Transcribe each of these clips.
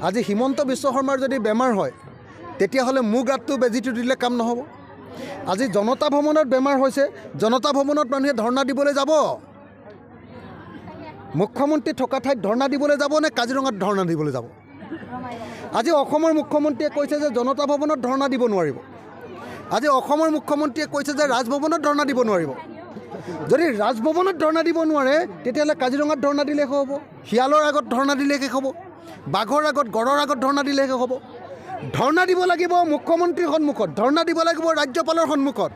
আজি হিমন্ত বিশ্ব শৰ্মাৰ যদি বেমাৰ হয় তেতিয়াহ'লে মোৰ গাতটো বেজিটো দিলে কাম নহ'ব। আজি জনতা ভৱনত বেমাৰ হৈছে, জনতা ভৱনত মানুহে ধৰ্ণা দিবলৈ যাব। মুখ্যমন্ত্ৰী থকা ঠাইত ধৰ্ণা দিবলৈ যাব নে কাজিৰঙাত ধৰ্ণা দিবলৈ যাব? আজি অসমৰ মুখ্যমন্ত্ৰীয়ে কৈছে যে জনতা ভৱনত ধৰ্ণা দিব নোৱাৰিব। আজি অসমৰ মুখ্যমন্ত্ৰীয়ে কৈছে যে ৰাজভৱনত ধৰ্ণা দিব নোৱাৰিব। যদি ৰাজভৱনত ধৰ্ণা দিব নোৱাৰে তেতিয়াহ'লে কাজিৰঙাত ধৰ্ণা দিলে শেষ হ'ব, শিয়ালৰ আগত ধৰ্ণা দিলে শেষ হ'ব, বাঘৰ আগত গড়ৰ আগত ধৰ্ণা দিলে শেষ হ'ব। ধৰ্ণা দিব লাগিব মুখ্যমন্ত্ৰীৰ সন্মুখত, ধৰ্ণা দিব লাগিব ৰাজ্যপালৰ সন্মুখত।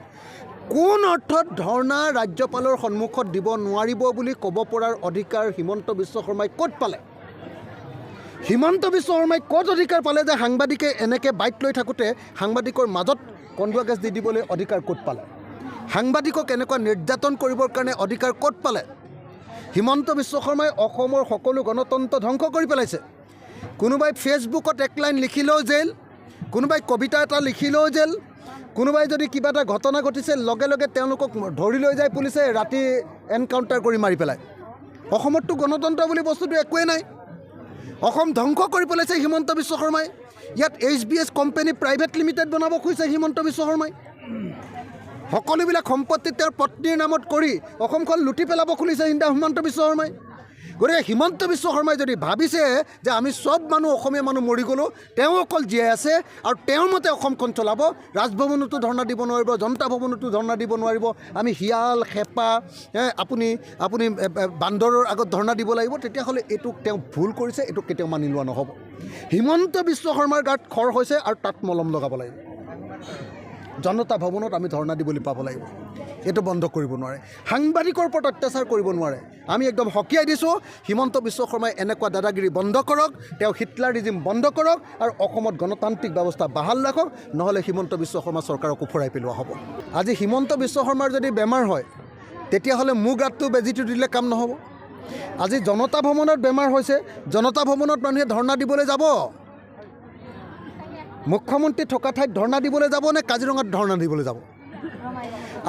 কোন অৰ্থত ধৰ্ণা ৰাজ্যপালৰ সন্মুখত দিব নোৱাৰিব বুলি ক'ব পৰাৰ অধিকাৰ হিমন্ত বিশ্ব শৰ্মাই ক'ত পালে? হিমন্ত বিশ্ব শৰ্মাই ক'ত অধিকাৰ পালে যে সাংবাদিকে এনেকৈ বাইট লৈ থাকোঁতে সাংবাদিকৰ মাজত কন্দুৱা গেছ দি দিবলৈ অধিকাৰ ক'ত পালে? সাংবাদিকক এনেকুৱা নিৰ্যাতন কৰিবৰ কাৰণে অধিকাৰ ক'ত পালে? হিমন্ত বিশ্ব শৰ্মাই অসমৰ সকলো গণতন্ত্ৰ ধ্বংস কৰি পেলাইছে। কোনোবাই ফেচবুকত এক লাইন লিখিলেও জেল, কোনোবাই কবিতা এটা লিখিলেও জেল, কোনোবাই যদি কিবা এটা ঘটনা ঘটিছে লগে লগে তেওঁলোকক ধৰি লৈ যায় পুলিচে, ৰাতি এনকাউণ্টাৰ কৰি মাৰি পেলায়। অসমততো গণতন্ত্ৰ বুলি বস্তুটো একোৱেই নাই। অসম ধ্বংস কৰি পেলাইছে হিমন্ত বিশ্ব শৰ্মাই। ইয়াত HBS কোম্পানী প্ৰাইভেট লিমিটেড বনাব খুজিছে হিমন্ত বিশ্ব শৰ্মাই। সকলোবিলাক সম্পত্তি তেওঁৰ পত্নীৰ নামত কৰি অসমখন লুটি পেলাব খুলিছে হিমন্ত বিশ্ব শৰ্মাই। গতিকে হিমন্ত বিশ্ব শৰ্মাই যদি ভাবিছে যে আমি চব মানুহ অসমীয়া মানুহ মৰি গ'লোঁ, তেওঁ অকল জীয়াই আছে আৰু তেওঁৰ মতে অসমখন চলাব, ৰাজভৱনতো ধৰ্ণা দিব নোৱাৰিব, জনতা ভৱনতো ধৰ্ণা দিব নোৱাৰিব, আমি শিয়াল হেপা আপুনি বান্দৰৰ আগত ধৰ্ণা দিব লাগিব, তেতিয়াহ'লে এইটোক তেওঁ ভুল কৰিছে, এইটোক কেতিয়াও মানি লোৱা নহ'ব। হিমন্ত বিশ্ব শৰ্মাৰ গাত খৰ হৈছে আৰু তাত মলম লগাব লাগিব। জনতা ভৱনত আমি ধৰ্ণা দিবলৈ পাব লাগিব। এইটো বন্ধ কৰিব নোৱাৰে, সাংবাদিকৰ ওপৰত অত্যাচাৰ কৰিব নোৱাৰে। আমি একদম সকীয়াই দিছোঁ, হিমন্ত বিশ্ব শৰ্মাই এনেকুৱা দাদাগিৰি বন্ধ কৰক, তেওঁ হিটলাৰিজিম বন্ধ কৰক আৰু অসমত গণতান্ত্ৰিক ব্যৱস্থা বাহাল ৰাখক, নহ'লে হিমন্ত বিশ্ব শৰ্মা চৰকাৰক ওফৰাই পেলোৱা হ'ব। আজি হিমন্ত বিশ্ব শৰ্মাৰ যদি বেমাৰ হয় তেতিয়াহ'লে মোৰ গাতটো বেজিটো দিলে কাম নহ'ব। আজি জনতা ভৱনত বেমাৰ হৈছে, জনতা ভৱনত মানুহে ধৰ্ণা দিবলৈ যাব। মুখ্যমন্ত্ৰী থকা ঠাইত ধৰ্ণা দিবলৈ যাব নে কাজিৰঙাত ধৰ্ণা দিবলৈ যাব?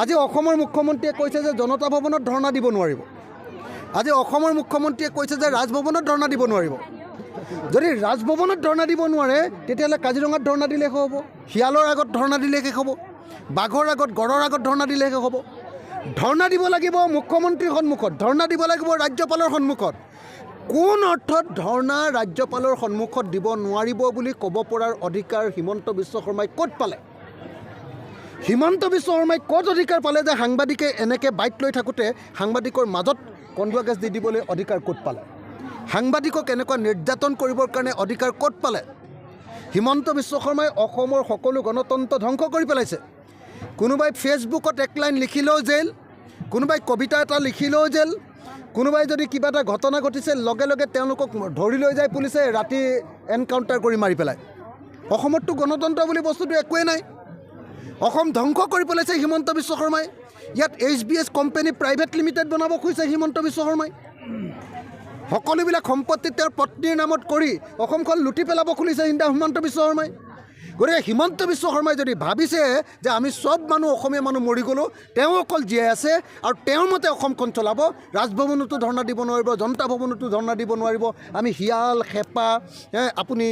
আজি অসমৰ মুখ্যমন্ত্ৰীয়ে কৈছে যে জনতা ভৱনত ধৰ্ণা দিব নোৱাৰিব। আজি অসমৰ মুখ্যমন্ত্ৰীয়ে কৈছে যে ৰাজভৱনত ধৰ্ণা দিব নোৱাৰিব। যদি ৰাজভৱনত ধৰ্ণা দিব নোৱাৰে তেতিয়াহ'লে কাজিৰঙাত ধৰ্ণা দিলে শেষ হ'ব, শিয়ালৰ আগত ধৰ্ণা দিলে শেষ হ'ব, বাঘৰ আগত গড়ৰ আগত ধৰ্ণা দিলে শেষ হ'ব। ধৰ্ণা দিব লাগিব মুখ্যমন্ত্ৰীৰ সন্মুখত, ধৰ্ণা দিব লাগিব ৰাজ্যপালৰ সন্মুখত। কোন অৰ্থত ধৰ্ণা ৰাজ্যপালৰ সন্মুখত দিব নোৱাৰিব বুলি ক'ব পৰাৰ অধিকাৰ হিমন্ত বিশ্ব শৰ্মাই ক'ত পালে? হিমন্ত বিশ্ব শৰ্মাই ক'ত অধিকাৰ পালে যে সাংবাদিকে এনেকৈ বাইট লৈ থাকোঁতে সাংবাদিকৰ মাজত কন্দুৱা গেছ দি দিবলৈ অধিকাৰ ক'ত পালে? সাংবাদিকক এনেকুৱা নিৰ্যাতন কৰিবৰ কাৰণে অধিকাৰ ক'ত পালে? হিমন্ত বিশ্ব শৰ্মাই অসমৰ সকলো গণতন্ত্ৰ ধ্বংস কৰি পেলাইছে। কোনোবাই ফেচবুকত এক লাইন লিখিলেও জেল, কোনোবাই কবিতা এটা লিখিলেও জেল, কোনোবাই যদি কিবা এটা ঘটনা ঘটিছে লগে লগে তেওঁলোকক ধৰি লৈ যায় পুলিচে, ৰাতি এনকাউণ্টাৰ কৰি মাৰি পেলায়। অসমততো গণতন্ত্ৰ বুলি বস্তুটো একোৱেই নাই। অসম ধ্বংস কৰি পেলাইছে হিমন্ত বিশ্ব শৰ্মাই। ইয়াত HBS কোম্পানী প্ৰাইভেট লিমিটেড বনাব খুজিছে হিমন্ত বিশ্ব শৰ্মাই। সকলোবিলাক সম্পত্তি তেওঁৰ পত্নীৰ নামত কৰি অসমখন লুটি পেলাব খুলিছে হিমন্ত বিশ্ব শৰ্মাই। গতিকে হিমন্ত বিশ্ব শৰ্মাই যদি ভাবিছে যে আমি চব মানুহ অসমীয়া মানুহ মৰি গ'লোঁ, তেওঁ অকল জীয়াই আছে আৰু তেওঁৰ মতে অসমখন চলাব, ৰাজভৱনতো ধৰ্ণা দিব নোৱাৰিব, জনতা ভৱনতো ধৰ্ণা দিব নোৱাৰিব, আমি শিয়াল হেপা আপুনি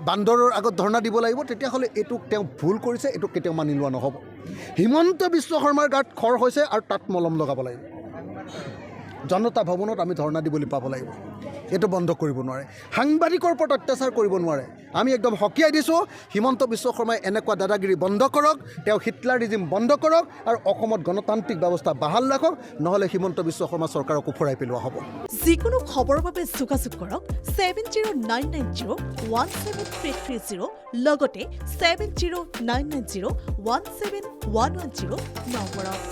বান্দৰৰ আগত ধৰ্ণা দিব লাগিব, তেতিয়াহ'লে এইটোক তেওঁ ভুল কৰিছে, এইটোক কেতিয়াও মানি লোৱা নহ'ব। হিমন্ত বিশ্ব শৰ্মাৰ গাত খৰ হৈছে আৰু তাত মলম লগাব লাগিব। জনতা ভৱনত আমি ধৰ্ণা দিবলৈ পাব লাগিব। এইটো বন্ধ কৰিব নোৱাৰে, সাংবাদিকৰ ওপৰত অত্যাচাৰ কৰিব নোৱাৰে। আমি একদম সকীয়াই দিছোঁ, হিমন্ত বিশ্ব শৰ্মাই এনেকুৱা দাদাগিৰি বন্ধ কৰক, তেওঁ হিটলাৰিজিম বন্ধ কৰক আৰু অসমত গণতান্ত্ৰিক ব্যৱস্থা বাহাল ৰাখক, নহ'লে হিমন্ত বিশ্ব শৰ্মা চৰকাৰক ওফৰাই পেলোৱা হ'ব। যিকোনো খবৰৰ বাবে যোগাযোগ কৰক 7099017330 লগতে 7099017110 নম্বৰত।